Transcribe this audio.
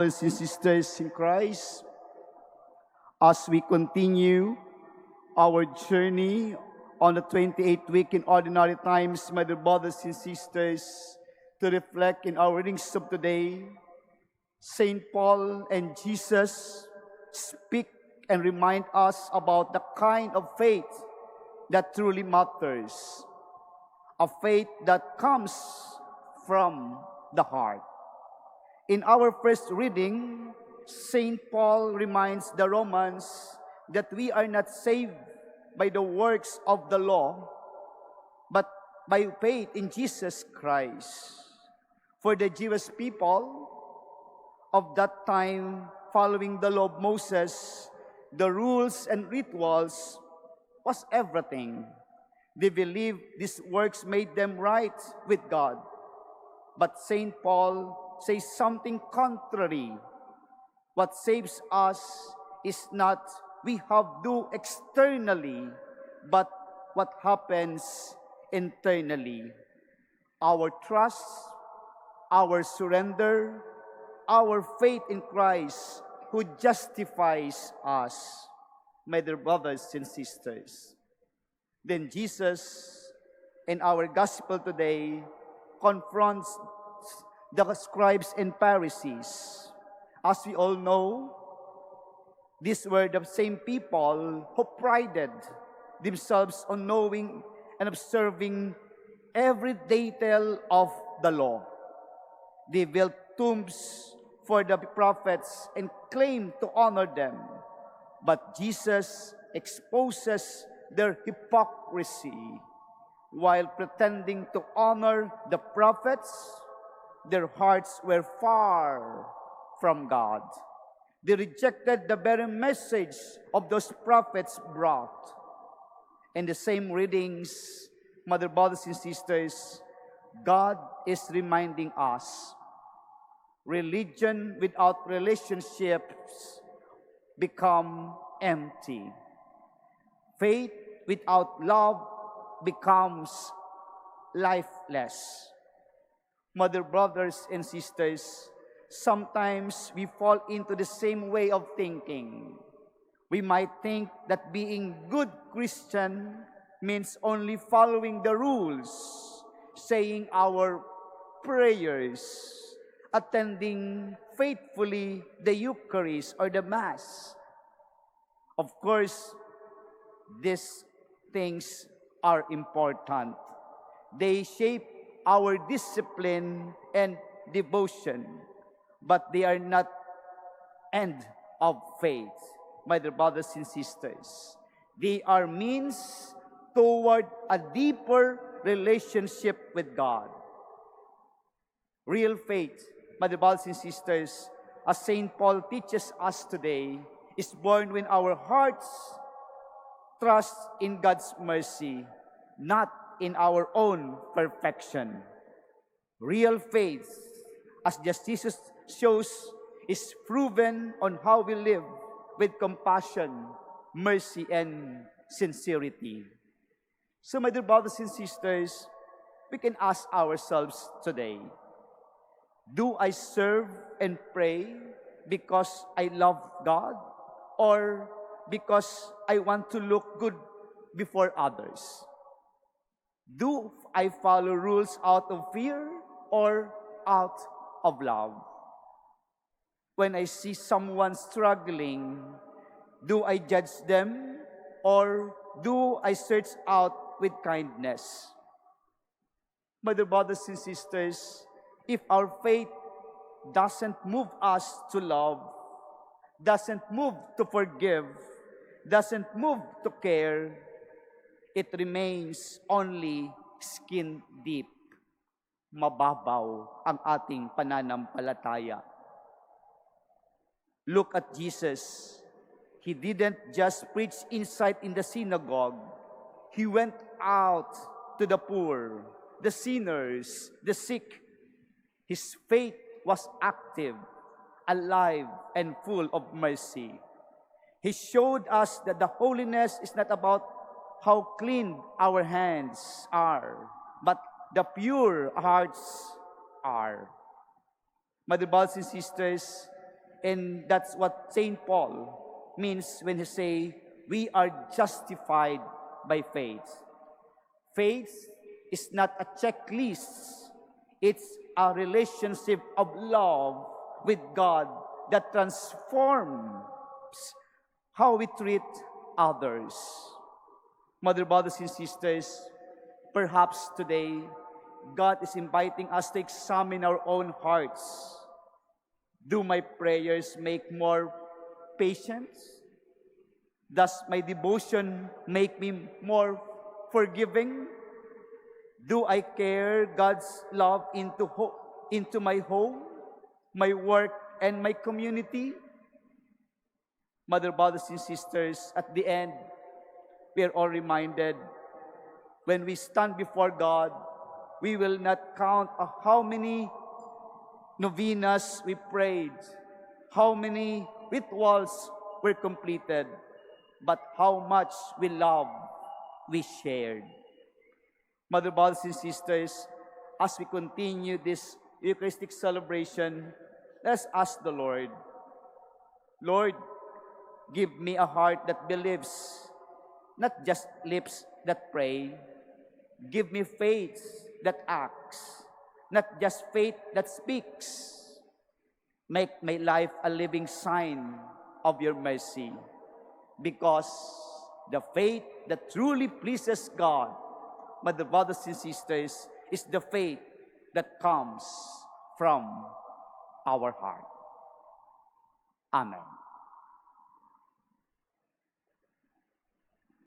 Brothers and sisters in Christ, as we continue our journey on the 28th week in ordinary times, my dear brothers and sisters, to reflect in our readings of today, St. Paul and Jesus speak and remind us about the kind of faith that truly matters, a faith that comes from the heart. In our first reading, St. Paul reminds the Romans that we are not saved by the works of the law, but by faith in Jesus Christ. For the Jewish people of that time, following the law of Moses, the rules and rituals was everything. They believed these works made them right with God. But St. Paul says something contrary. What saves us is not we have do externally, but what happens internally. Our trust, our surrender, our faith in Christ who justifies us, my dear brothers and sisters. Then Jesus, in our gospel today, confronts the scribes and Pharisees. As we all know, these were the same people who prided themselves on knowing and observing every detail of the law. They built tombs for the prophets and claimed to honor them. But Jesus exposes their hypocrisy. While pretending to honor the prophets, their hearts were far from God. They rejected the very message of those prophets brought. In the same readings, mother, brothers, and sisters, God is reminding us, religion without relationships become empty. Faith without love becomes lifeless. Mother, brothers, and sisters, sometimes we fall into the same way of thinking. We might think that being good Christian means only following the rules, saying our prayers, attending faithfully the Eucharist or the Mass. Of course, these things are important. They shape our discipline and devotion, but they are not end of faith, my dear brothers and sisters. They are means toward a deeper relationship with God. Real faith, my dear brothers and sisters, as St. Paul teaches us today, is born when our hearts trust in God's mercy, not in our own perfection. Real faith, as Jesus shows, is proven on how we live with compassion, mercy, and sincerity. So, my dear brothers and sisters, we can ask ourselves today, do I serve and pray because I love God, or because I want to look good before others? Do I follow rules out of fear or out of love? When I see someone struggling, do I judge them or do I search out with kindness? My dear brothers and sisters, if our faith doesn't move us to love, doesn't move to forgive, doesn't move to care, it remains only skin deep. Mababaw ang ating pananampalataya. Look at Jesus. He didn't just preach inside in the synagogue. He went out to the poor, the sinners, the sick. His faith was active, alive, and full of mercy. He showed us that the holiness is not about how clean our hands are, but the pure hearts are. My dear brothers and sisters, And that's what St. Paul means when he say, we are justified by faith. Faith is not a checklist. It's a relationship of love with God that transforms how we treat others. Mother, brothers, and sisters, perhaps today, God is inviting us to examine our own hearts. Do my prayers make more patience? Does my devotion make me more forgiving? Do I carry God's love into my home, my work, and my community? Mother, brothers, and sisters, at the end, we are all reminded, when we stand before God, we will not count how many novenas we prayed, how many rituals were completed, but how much we love we shared. Mother, brothers, and sisters, as we continue this Eucharistic celebration, let's ask the Lord, Lord, give me a heart that believes, not just lips that pray. Give me faith that acts, not just faith that speaks. Make my life a living sign of your mercy, because the faith that truly pleases God, my brothers and sisters, is the faith that comes from our heart. Amen.